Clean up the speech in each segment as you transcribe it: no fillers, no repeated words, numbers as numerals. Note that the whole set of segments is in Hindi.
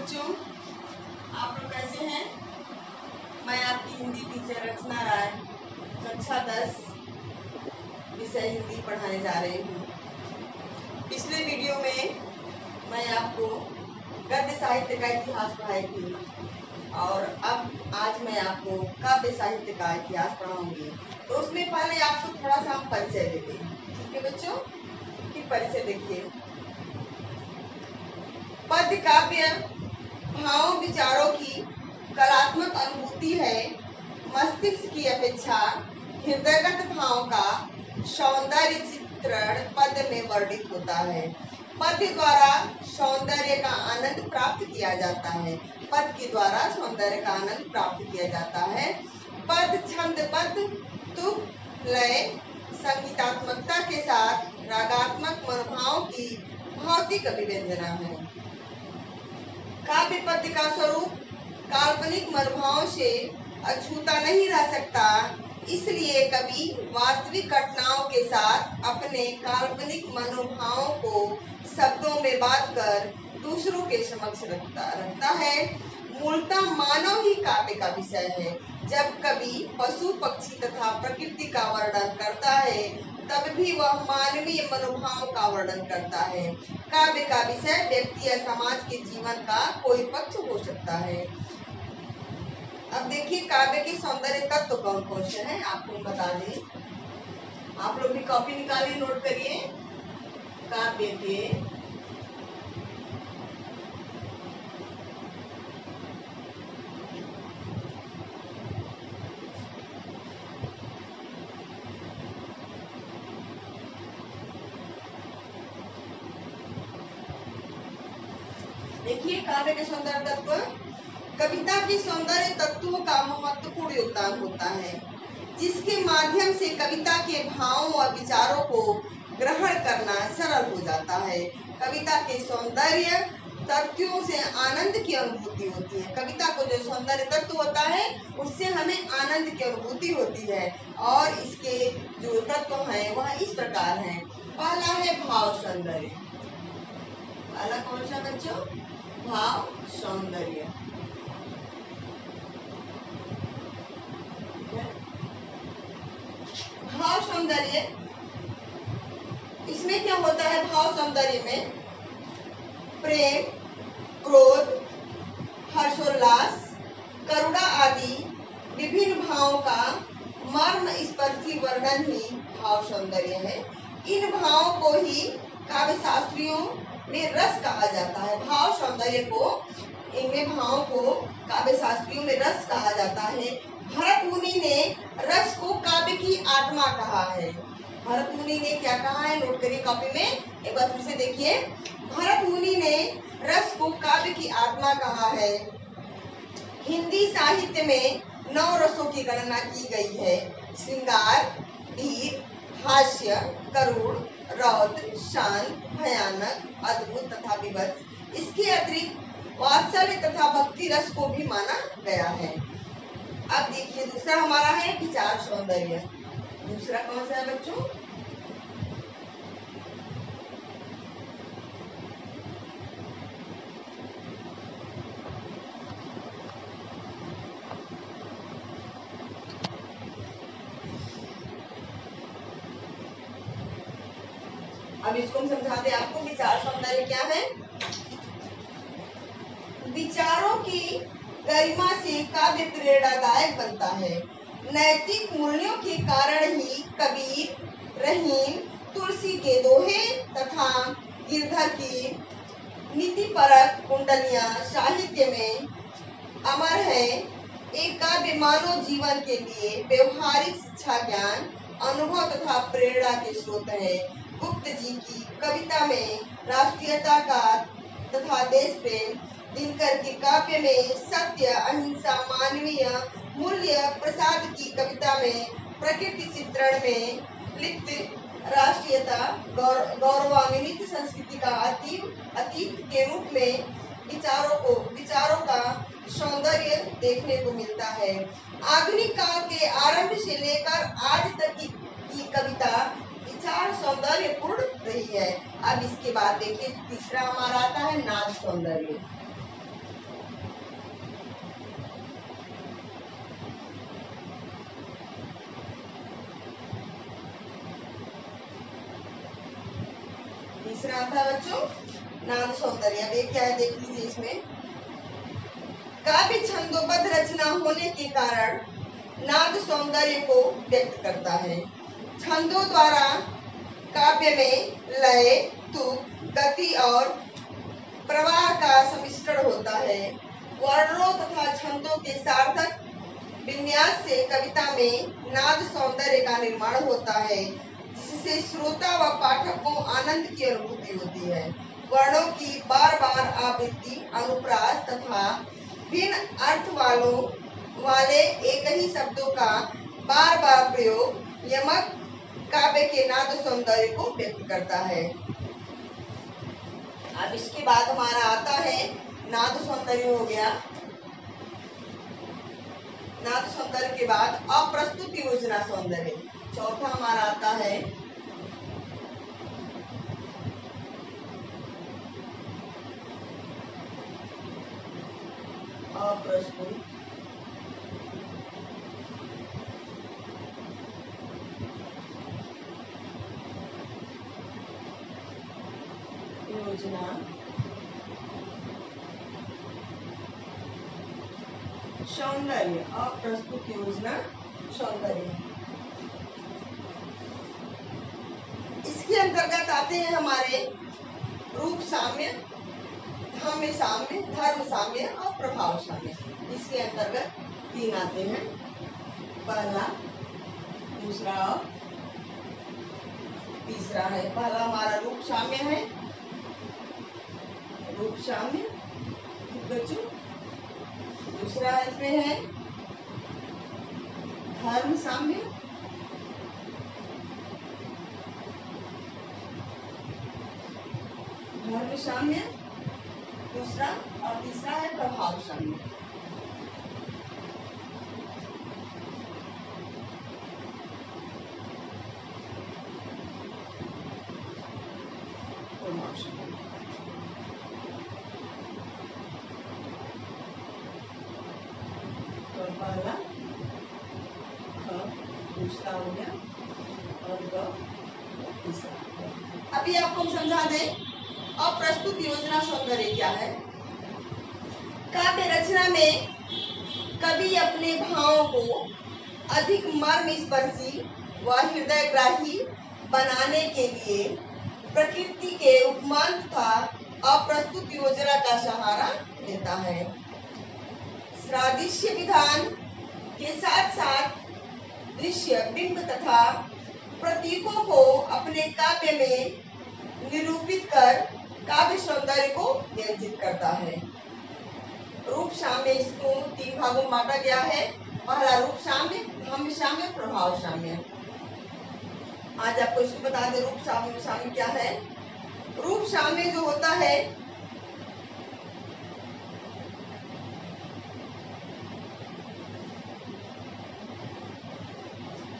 बच्चों, आप लोग कैसे हैं? मैं आपकी हिंदी टीचर रचना राय कक्षा 10 विषय हिंदी पढ़ाने जा रही हूँ। पिछले वीडियो में मैं आपको गद्य साहित्य का इतिहास पढ़ाई थी और अब आज मैं आपको काव्य साहित्य का इतिहास पढ़ाऊंगी। तो उसमें पहले आपको थोड़ा सा हम परिचय देते हैं, ठीक है बच्चों? फिर परिचय देखिए। पद्य काव्य भावों विचारों की कलात्मक अनुभूति है। मस्तिष्क की अपेक्षा हृदयगत भाव का सौंदर्य चित्रण पद्य में वर्णित होता है। पद्य द्वारा सौंदर्य का आनंद प्राप्त किया जाता है। पद्य के द्वारा सौंदर्य का आनंद प्राप्त किया जाता है। पद्य छंदबद्ध तुक लय संगीतात्मकता के साथ रागात्मक मनोभाव की भौतिक अभिव्यंजना है। काव्य पद्य का स्वरूप काल्पनिक मनोभाव से अछूता नहीं रह सकता, इसलिए कवि वास्तविक घटनाओं के साथ अपने काल्पनिक मनोभावों को शब्दों में बांधकर दूसरों के समक्ष रखता है। मूलतः मानव ही काव्य का विषय है। जब कवि पशु पक्षी तथा प्रकृति का वर्णन करता है तब भी वह मानवीय मनोभाव का वर्णन करता है। काव्य का विषय व्यक्ति या समाज के जीवन का कोई पक्ष हो सकता है। अब देखिए काव्य के सौंदर्य तत्व कौन कौन से हैं, आपको बता दें। आप लोग भी कॉपी निकालिए, नोट करिए। काव्य के देखिए काव्य के सौंदर्य तत्व। कविता के सौंदर्य तत्वों का महत्वपूर्ण योगदान होता है, जिसके माध्यम से कविता के भावों व विचारों को ग्रहण करना सरल हो जाता है। कविता के सौंदर्य तत्वों से आनंद की अनुभूति होती है। कविता को जो सौंदर्य तत्व होता है उससे हमें आनंद की अनुभूति होती है और इसके जो तत्व हैं वह इस प्रकार हैं। पहला है भाव सौंदर्य। पहला कौन सा बच्चों? भाव सौंदर्य। भाव सौंदर्य, इसमें क्या होता है? भाव सौंदर्य में प्रेम, क्रोध, हर्षोल्लास, करुणा आदि विभिन्न भावों का मर्म स्पर्शी वर्णन ही भाव सौंदर्य है। इन भावों को ही काव्य शास्त्रियों में रस कहा जाता है। भाव सौंदर्य को, इनमें भावों को काव्य शास्त्रियों में रस कहा जाता है। भरत मुनि ने रस को काव्य की आत्मा कहा है। भरत मुनि ने क्या कहा है? नोट करिए कॉपी में, एक बार फिर से देखिए। भरत मुनि ने रस को काव्य की आत्मा कहा है। हिंदी साहित्य में 9 रसों की गणना की गई है। श्रृंगार, वीर, हास्य, करुण, रौद्र, शांत, भयानक, अद्भुत तथा विभत्स। इसके अतिरिक्त वात्सल्य तथा भक्ति रस को भी माना गया है। अब देखिए दूसरा हमारा है विचार सौंदर्य। दूसरा कौन सा है बच्चों? अब इसको हम समझा दे आपको। विचार सौंदर्य क्या है? विचारों की गरिमा से काव्य प्रेरणादायक बनता है। नैतिक मूल्यों के कारण ही कबीर, रहीम, तुलसी के दोहे तथा गिरधर की नीतिपरक कुंडलियां साहित्य में अमर है। एक काव्य मानव जीवन के लिए व्यवहारिक शिक्षा, ज्ञान, अनुभव तथा प्रेरणा के स्रोत है। गुप्त जी की कविता में राष्ट्रीयता का तथा देश प्रेम, दिनकर की काव्य में सत्य, अहिंसा, मानवीय मूल्य, प्रसाद की कविता में प्रकृति चित्रण में लिप्त राष्ट्रीयता, गौरवान्वित संस्कृति का अतीत के रूप में विचारों का सौंदर्य देखने को मिलता है। आधुनिक काल के आरंभ से लेकर आज तक की कविता विचार सौंदर्य पूर्ण रही है। अब इसके बाद देखिए तीसरा हमारा आता है नाद सौंदर्य। था बच्चों, नाद सौंदर्य। अब ये क्या है देख लीजिए इसमें, काव्य छंदोबद्ध रचना होने के कारण नाद सौंदर्य को व्यक्त करता है। छंदों द्वारा काव्य में लय, तुक, गति और प्रवाह का सम्मिश्रण होता है। वर्णों तथा छंदों के सार्थक विन्यास से कविता में नाद सौंदर्य का निर्माण होता है, जिससे श्रोता व पाठक को आनंद की अनुभूति होती है। वर्णों की बार बार आवृत्ति, अनुप्रास तथा भिन्न अर्थ वाले एक ही शब्दों का बार बार प्रयोग यमक काव्य के नाद सौंदर्य को व्यक्त करता है। अब इसके बाद हमारा आता है नाद सौंदर्य हो गया। नाद सौंदर्य के बाद अप्रस्तुत योजना सौंदर्य, चौथा हमारा आता है अप्रस्तुत योजना सौंदर्य। अप्रस्तुत योजना सौंदर्य, इसके अंतर्गत आते हैं हमारे रूप साम्य, धाम्य साम्य, धर्म साम्य और प्रभाव साम्य। इसके अंतर्गत 3 आते हैं, पहला, दूसरा और तीसरा है। पहला हमारा रूप साम्य है, रूप साम्य बच्चों। दूसरा इसमें है धर्म साम्य, धर्म साम्य दूसरा, और तीसरा है प्रभाव साम्य। तो पहला दूसरा हो गया और तीसरा। अभी आपको समझा दें अप्रस्तुत योजना सौंदर्य क्या है। काव्य रचना में कवि अपने भावों को अधिक मर्मस्पर्शी व हृदयग्राही बनाने के लिए प्रकृति के उपमान तथा अप्रस्तुत योजना का सहारा लेता है। सादृश्य विधान के साथ साथ दृश्य, बिंब तथा प्रतीकों को अपने काव्य में निरूपित कर काव्य सौंदर्य को व्यंजित करता है। रूप साम्य, इसको 3 भागों में बांटा गया है। पहला रूप साम्य, धाम्य साम्य, प्रभाव साम्य। आज आपको इसको बता दें रूप साम्य साम्य क्या है। रूप साम्य जो होता है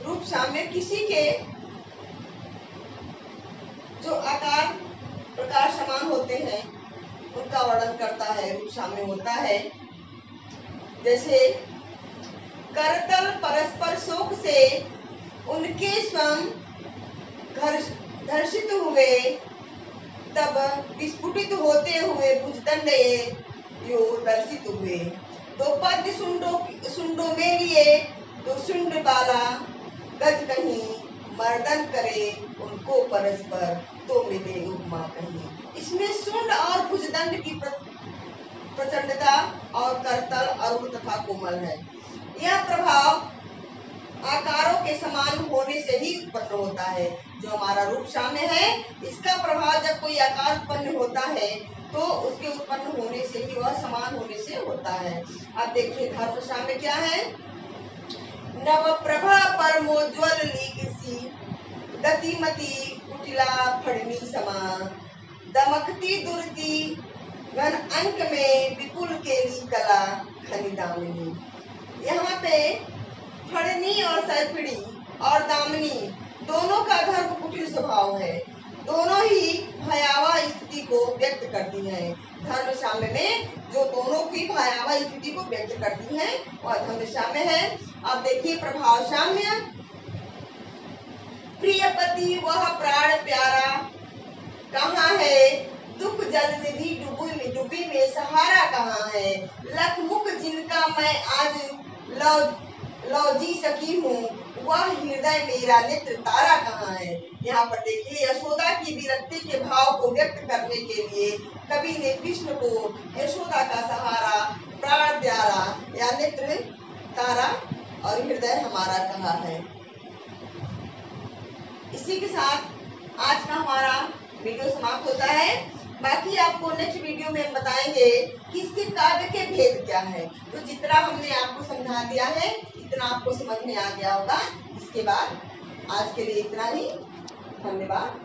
रूप साम्य किसी के जो आकार प्रकार समान होते हैं उनका वर्णन करता है, रूप साम्य होता है। जैसे करतल परस्पर शोक से उनके स्वयं घर्षित हुए, तब विस्फुटित होते हुए भुजदंड यो दर्शित हुए। तो पद्य सुंडों में लिए तो सुंड बाला गज कहीं, मर्दन करे उनको परस्पर तो मिले उपमा कहीं। इसमें सुंड और भुजदंड की प्रचंडता और करतल अरुण तथा कोमल है। यह प्रभाव आकारों के समान होने से ही उत्पन्न होता है। जो हमारा रूप साम्य है, इसका प्रभाव जब कोई आकार उत्पन्न होता है तो उसके उत्पन्न होने से ही, वह समान होने से होता है। अब देखिए धर्म साम्य क्या है। नव प्रभा परमोज्वल लीगसी, गतिमती कुटिला फड़नी समा, दमकती दुर्ति घन अंक में विपुल केली कला खनि दामिनी। यहाँ पे फड़नी और सैफड़ी और दामिनी दोनों का धर्म कुटिल स्वभाव है। दोनों ही भयावह स्थिति को व्यक्त करती हैं। धर्म साम्य में जो दोनों की भयावह स्थिति को व्यक्त करती हैं वह धर्म साम्य है। अब देखिए प्रभाव साम्य। प्रिय पति वह प्राण प्यारा, कहाँ है दुख जल निधि डूबी में सहारा कहाँ है। लखमुख जिनका मैं आज लौ जी सकी हूँ, वह हृदय मेरा नेत्र तारा कहाँ है। यहाँ पर देखिए यशोदा की विरक्ति के भाव को व्यक्त करने के लिए कवि ने कृष्ण को यशोदा का सहारा, प्राण प्यारा या नेत्र तारा और हृदय हमारा कहा है। इसी के साथ आज का हमारा वीडियो समाप्त होता है। बाकी आपको नेक्स्ट वीडियो में हम बताएंगे कि इसके काव्य के भेद क्या है। तो जितना हमने आपको समझा दिया है इतना आपको समझ में आ गया होगा। इसके बाद आज के लिए इतना ही। धन्यवाद।